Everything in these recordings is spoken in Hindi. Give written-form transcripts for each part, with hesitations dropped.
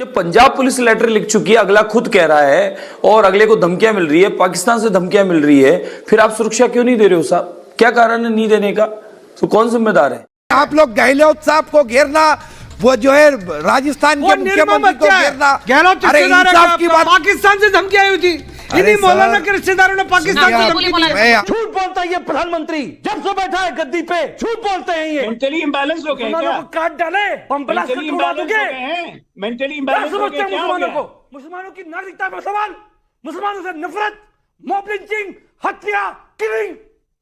जब पंजाब पुलिस लेटर लिख चुकी है, अगला खुद कह रहा है और अगले को धमकियां मिल रही है, पाकिस्तान से धमकियां मिल रही है, फिर आप सुरक्षा क्यों नहीं दे रहे हो साहब? क्या कारण है नहीं देने का? तो कौन जिम्मेदार है? आप लोग गहलोत साहब को घेरना, वो जो है राजस्थान के मुख्यमंत्री को घेरना, अरे इंसाफ की बात। पाकिस्तान से धमकी आई हुई थी, इन्हीं मौलाना के रिश्तेदारों ने पाकिस्तान से धमकी दी। झूठ बोलता है ये प्रधानमंत्री, जब से बैठा है गद्दी पे झूठ बोलते हैं ये। मेंटली इम्बैलेंस हो गए क्या? काट डाले, हम ब्लास्ट कर उड़ा दोगे। मेंटली इम्बैलेंस हो गए क्या? मुसलमानों की नागरिकता पर सवाल, मुसलमानों से नफरत, मॉब लिंचिंग, हत्या, किलिंग,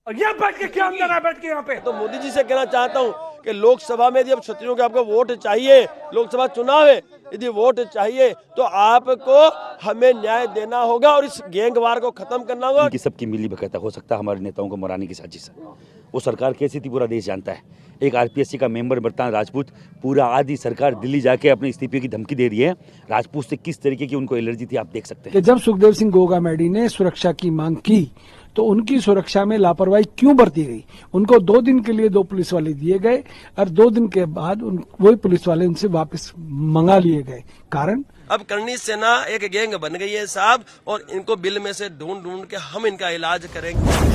और ये बैठ के क्या अंदर है बैठ के यहाँ पे। तो मोदी जी से कहना चाहता हूँ कि लोकसभा में यदि अब क्षत्रियों के आपको वोट चाहिए, लोकसभा चुनाव है, यदि वोट चाहिए तो आपको हमें न्याय देना होगा और इस गैंगवार को खत्म करना होगा। इनकी सबकी मिली भगत हो सकता है हमारे नेताओं को मराने की साजिश है। वो सरकार कैसी थी पूरा देश जानता है। एक आरपीएससी का मेंबर बरतान राजपूत, पूरा आधी सरकार दिल्ली जाके अपने इस्तीफे की धमकी दे रही है। राजपूत से किस तरीके की उनको एलर्जी थी आप देख सकते हैं। जब सुखदेव सिंह गोगामेडी ने सुरक्षा की मांग की तो उनकी सुरक्षा में लापरवाही क्यों बरती गई? उनको 2 दिन के लिए 2 पुलिस वाले दिए गए और 2 दिन के बाद वही पुलिस वाले उनसे वापस मंगा लिए गए। कारण अब करणी सेना एक गैंग बन गई है साहब, और इनको बिल में से ढूंढ ढूंढ के हम इनका इलाज करेंगे।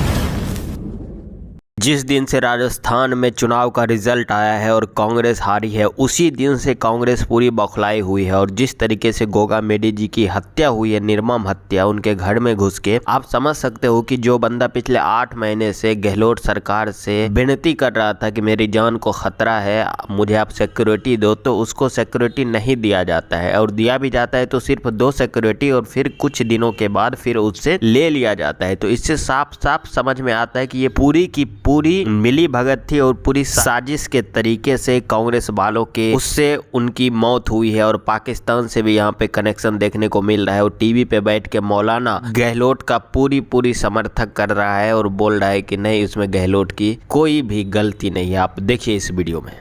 जिस दिन से राजस्थान में चुनाव का रिजल्ट आया है और कांग्रेस हारी है, उसी दिन से कांग्रेस पूरी बौखलाई हुई है। और जिस तरीके से गोगामेडी जी की हत्या हुई है, निर्मम हत्या, उनके घर में घुस के, आप समझ सकते हो कि जो बंदा पिछले 8 महीने से गहलोत सरकार से विनती कर रहा था कि मेरी जान को खतरा है, मुझे आप सिक्योरिटी दो, तो उसको सिक्योरिटी नहीं दिया जाता है। और दिया भी जाता है तो सिर्फ 2 सिक्योरिटी, और फिर कुछ दिनों के बाद फिर उससे ले लिया जाता है। तो इससे साफ साफ समझ में आता है कि ये पूरी की पूरी मिली भगत थी और पूरी साजिश के तरीके से कांग्रेस वालों के उससे उनकी मौत हुई है। और पाकिस्तान से भी यहाँ पे कनेक्शन देखने को मिल रहा है। और टीवी पे बैठ के मौलाना गहलोत का पूरी समर्थक कर रहा है और बोल रहा है कि नहीं, उसमें गहलोत की कोई भी गलती नहीं है। आप देखिए इस वीडियो में।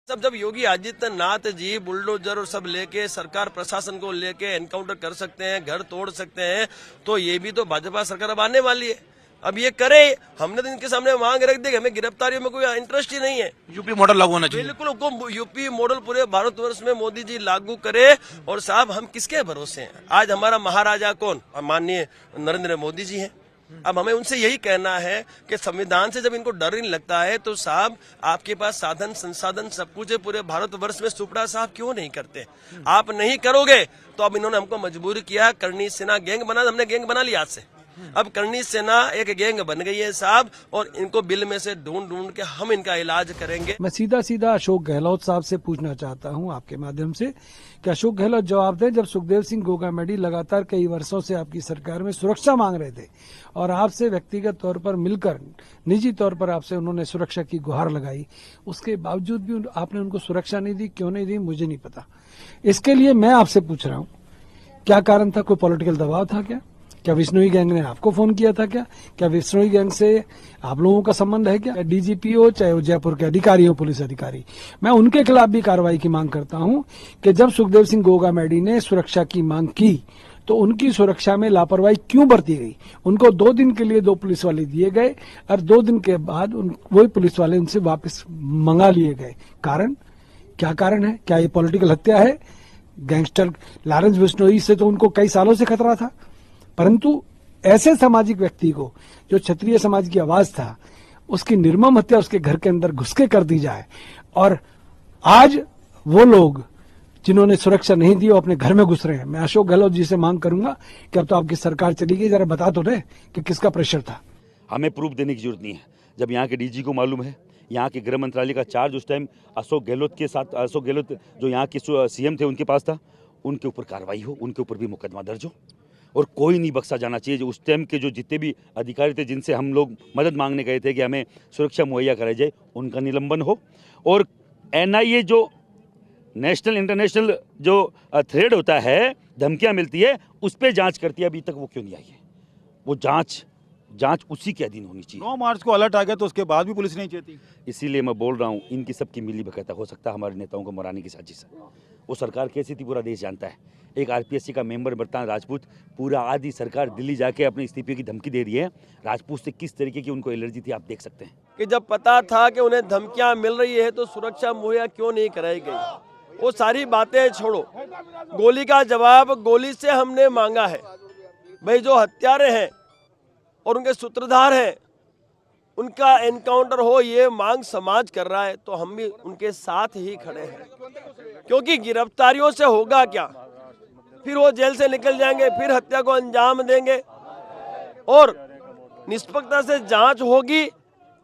जब योगी आदित्यनाथ जी बुलडोजर और सब लेके सरकार प्रशासन को लेके एनकाउंटर कर सकते हैं, घर तोड़ सकते हैं, तो ये भी तो भाजपा सरकार अब आने वाली है। अब ये करे, हमने तो इनके सामने मांग रख दी, हमें गिरफ्तारियों में कोई इंटरेस्ट ही नहीं है। यूपी मॉडल लागू होना चाहिए। बिल्कुल यूपी मॉडल पूरे भारतवर्ष में मोदी जी लागू करे। और साहब हम किसके भरोसे हैं? आज हमारा महाराजा कौन? माननीय नरेंद्र मोदी जी हैं। अब हमें उनसे यही कहना है कि संविधान से जब इनको डर नहीं लगता है तो साहब आपके पास साधन संसाधन सब कुछ है, पूरे भारतवर्ष में सुपड़ा साहब क्यों नहीं करते? आप नहीं करोगे तो अब इन्होंने हमको मजबूर किया, करणी सेना गैंग बना, हमने गैंग बना लिया आज से। अब करणी सेना एक गैंग बन गई है साहब, और इनको बिल में से ढूंढ ढूंढ के हम इनका इलाज करेंगे। मैं सीधा अशोक गहलोत साहब से पूछना चाहता हूं आपके माध्यम से कि अशोक गहलोत जवाब दें, जब सुखदेव सिंह गोगामेडी लगातार कई वर्षों से आपकी सरकार में सुरक्षा मांग रहे थे और आपसे व्यक्तिगत तौर पर मिलकर, निजी तौर पर आपसे उन्होंने सुरक्षा की गुहार लगाई, उसके बावजूद भी आपने उनको सुरक्षा नहीं दी। क्यों नहीं दी मुझे नहीं पता। इसके लिए मैं आपसे पूछ रहा हूँ, क्या कारण था? कोई पॉलिटिकल दबाव था क्या विश्नोई गैंग ने आपको फोन किया था क्या विश्नोई गैंग से आप लोगों का संबंध है क्या? डीजीपी हो चाहे वो जयपुर के अधिकारी हो, पुलिस अधिकारी, मैं उनके खिलाफ भी कार्रवाई की मांग करता हूं कि जब सुखदेव सिंह गोगामेडी ने सुरक्षा की मांग की तो उनकी सुरक्षा में लापरवाही क्यों बरती गई? उनको 2 दिन के लिए 2 पुलिस वाले दिए गए और 2 दिन के बाद वही पुलिस वाले उनसे वापस मंगा लिए गए। कारण क्या कारण है? क्या ये पॉलिटिकल हत्या है? गैंगस्टर लॉरेंस बिश्नोई से तो उनको कई सालों से खतरा था, परंतु ऐसे सामाजिक व्यक्ति को जो क्षत्रिय समाज की आवाज था, उसकी निर्मम हत्या उसके घर के अंदर घुस के कर दी जाए। और आज वो लोग जिन्होंने सुरक्षा नहीं दी वो अपने घर में घुस रहे हैं। मैं अशोक गहलोत जी से मांग करूंगा कि अब तो आपकी सरकार चली गई, जरा बता तो दे कि किसका प्रेशर था। हमें प्रूफ देने की जरूरत नहीं है। जब यहाँ के डीजी को मालूम है, यहाँ के गृह मंत्रालय का चार्ज उस टाइम अशोक गहलोत के साथ, अशोक गहलोत जो यहाँ के सीएम थे उनके पास था, उनके ऊपर कार्रवाई हो, उनके ऊपर भी मुकदमा दर्ज हो और कोई नहीं बख्शा जाना चाहिए। जो उस टाइम के जो जितने भी अधिकारी थे जिनसे हम लोग मदद मांगने गए थे कि हमें सुरक्षा मुहैया कराई जाए, उनका निलंबन हो। और एनआईए जो नेशनल इंटरनेशनल जो थ्रेड होता है, धमकियां मिलती है, उस पर जांच करती है। अभी तक वो क्यों नहीं आई है? वो जांच उसी के अधीन होनी चाहिए। 9 मार्च को अलर्ट आ गया तो उसके बाद भी पुलिस नहीं चाहती। इसीलिए मैं बोल रहा हूँ, इनकी सबकी मिली भगत हो सकता है हमारे नेताओं को मराने की साजिश है। वो सरकार कैसी थी पूरा देश जानता है। एक आरपीएससी का मेंबर बरतान राजपूत, पूरा आधी सरकार दिल्ली जाके अपने इस्तीफे की धमकी दे रही है। राजपूत से किस तरीके की उनको एलर्जी थी आप देख सकते हैं। कि जब पता था कि उन्हें धमकियां मिल रही है तो सुरक्षा मुहैया क्यों नहीं कराई गई? वो सारी बातें छोड़ो, गोली का जवाब गोली से हमने मांगा है। भाई जो हत्यारे हैं और उनके सूत्रधार हैं उनका एनकाउंटर हो, ये मांग समाज कर रहा है, तो हम भी उनके साथ ही खड़े हैं। क्योंकि गिरफ्तारियों से होगा क्या, फिर वो जेल से निकल जाएंगे, फिर हत्या को अंजाम देंगे, और निष्पक्षता से जांच होगी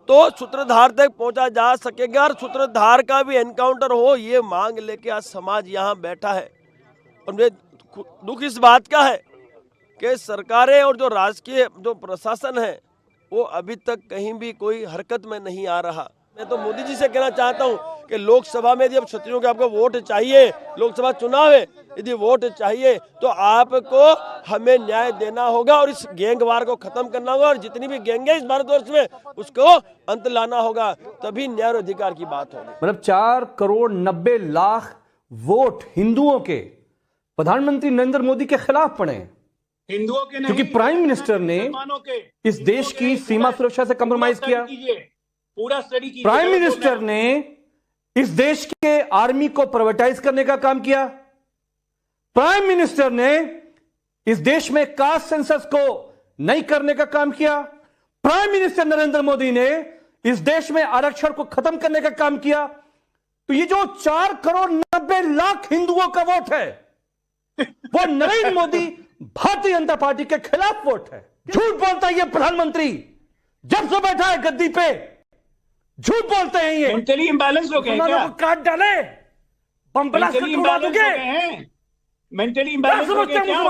तो सूत्रधार तक पहुंचा जा सकेगा, और सूत्रधार का भी एनकाउंटर हो, ये मांग लेके आज समाज यहाँ बैठा है। और मुझे दुख इस बात का है कि सरकारें और जो राजकीय जो प्रशासन है वो अभी तक कहीं भी कोई हरकत में नहीं आ रहा। मैं तो मोदी जी से कहना चाहता हूं कि लोकसभा में जब क्षत्रियों के आपको वोट चाहिए, लोकसभा चुनाव है, यदि वोट चाहिए तो आपको हमें न्याय देना होगा और इस गैंगवार को खत्म करना होगा, और जितनी भी गैंग है इस भारतवर्ष में उसको अंत लाना होगा, तभी न्याय और अधिकार की बात होगी। मतलब 4,90,00,000 वोट हिंदुओं के प्रधानमंत्री नरेंद्र मोदी के खिलाफ पड़े, हिंदुओं के नहीं, क्योंकि प्राइम मिनिस्टर ने इस देश की सीमा सुरक्षा से कंप्रोमाइज किया। पूरा स्टडी कीजिए। प्राइम मिनिस्टर ने इस देश के आर्मी को प्राइवेटाइज करने का काम किया। प्राइम मिनिस्टर ने इस देश में कास्ट सेंसस को नहीं करने का काम किया। प्राइम मिनिस्टर नरेंद्र मोदी ने इस देश में आरक्षण को खत्म करने का काम किया। तो ये जो 4,90,00,000 हिंदुओं का वोट है वो नरेंद्र मोदी भारतीय जनता पार्टी के खिलाफ वोट है। झूठ बोलता है ये प्रधानमंत्री, जब से बैठा है गद्दी पे झूठ बोलते हैं ये। मेंटली इंबैलेंस हो गए क्या? काट डाले, बम ब्लास्ट कर उड़ा दोगे। मेंटली इंबैलेंस हो गए क्या?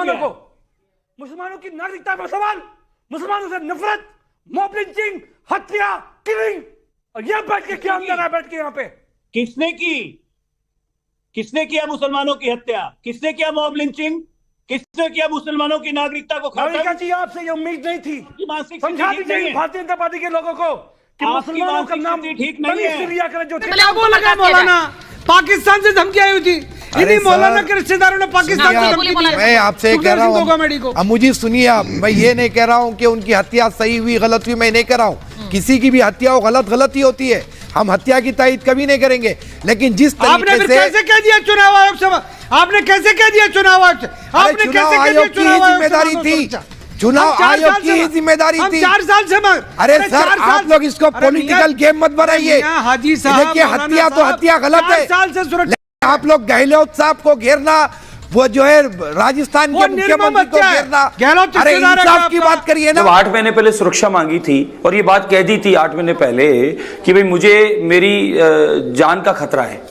मुसलमानों की नागरिकता पर सवाल, मुसलमानों से नफरत, मॉब लिंचिंग, हत्या, किलिंग, और यह बैठ के क्या अंदर है, बैठ के यहाँ पे किसने की? किसने किया मुसलमानों की हत्या? किसने किया मॉब लिंचिंग? किसने किया मुसलमानों की नागरिकता को खत्म? जी आपसे ये उम्मीद नहीं थी। समझा दीजिए भारतीय जनता पार्टी के लोगों को कि मुसलमानों का नाम ठीक नहीं है। लिया करें जो लगा मौलाना पाकिस्तान से धमकी आई हुई थी, इन्हीं मौलाना के रिश्तेदारों ने पाकिस्तान से धमकी दी। मैं आपसे कह रहा हूँ, अब मुझे सुनिए आप, मैं ये नहीं कह रहा हूँ कि उनकी हत्या सही हुई गलत हुई, मैं नहीं कह रहा हूँ। किसी की भी हत्या हो गलत ही होती है, हम हत्या की तायद कभी नहीं करेंगे। लेकिन जिस तरीके से कैसे कह दिया चुनाव आयोग से, आपने कैसे कह दिया चुनाव आयोग से, आपने कैसे कह दिया चुनाव जिम्मेदारी थी, चुनाव आयोग की जिम्मेदारी थी। 4 साल से अरे सर आप लोग इसको पॉलिटिकल गेम मत बनाइए। हाजी साहब, देखिए हत्या तो हत्या गलत है। 4 साल से सुरक्षा, आप लोग गहलोत साहब को घेरना, वो जो है राजस्थान के मुख्यमंत्री को घेरना, अरे इंसाफ की बात करिए ना। जब 8 महीने पहले सुरक्षा मांगी थी और ये बात कह दी थी 8 महीने पहले कि भाई मुझे मेरी जान का खतरा है,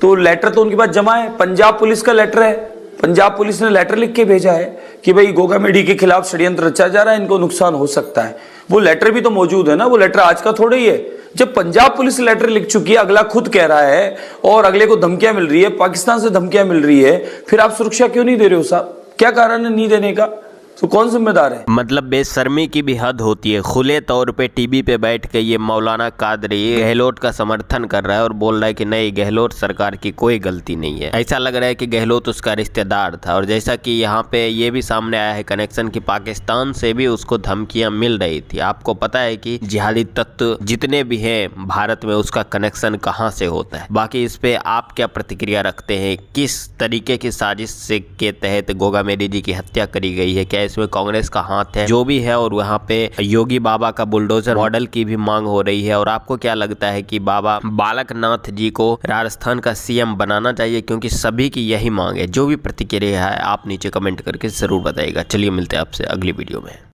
तो लेटर तो उनके पास जमा है, पंजाब पुलिस का लेटर है। पंजाब पुलिस ने लेटर लिख के भेजा है कि भाई गोगा मेडी के खिलाफ षड्यंत्र रचा जा रहा है, इनको नुकसान हो सकता है। वो लेटर भी तो मौजूद है ना, वो लेटर आज का थोड़ा ही है। जब पंजाब पुलिस लेटर लिख चुकी है, अगला खुद कह रहा है और अगले को धमकियां मिल रही है, पाकिस्तान से धमकियां मिल रही है, फिर आप सुरक्षा क्यों नहीं दे रहे हो साहब? क्या कारण है नहीं देने का? तो कौन जिम्मेदार है? मतलब बेशर्मी की भी हद होती है। खुले तौर पे टीवी पे बैठ के ये मौलाना कादरी गहलोत का समर्थन कर रहा है और बोल रहा है कि नहीं, गहलोत सरकार की कोई गलती नहीं है। ऐसा लग रहा है कि गहलोत उसका रिश्तेदार था। और जैसा कि यहाँ पे ये भी सामने आया है कनेक्शन कि पाकिस्तान से भी उसको धमकियां मिल रही थी। आपको पता है कि जिहादी तत्व जितने भी हैं भारत में, उसका कनेक्शन कहाँ से होता है। बाकी इस पे आप क्या प्रतिक्रिया रखते हैं? किस तरीके की साजिश से के तहत गोगा मेडी जी की हत्या करी गई है? क्या इसमें कांग्रेस का हाथ है? जो भी है, और वहाँ पे योगी बाबा का बुलडोजर मॉडल की भी मांग हो रही है। और आपको क्या लगता है कि बाबा बालक नाथ जी को राजस्थान का सीएम बनाना चाहिए? क्योंकि सभी की यही मांग है। जो भी प्रतिक्रिया है आप नीचे कमेंट करके जरूर बताइएगा। चलिए मिलते हैं आपसे अगली वीडियो में।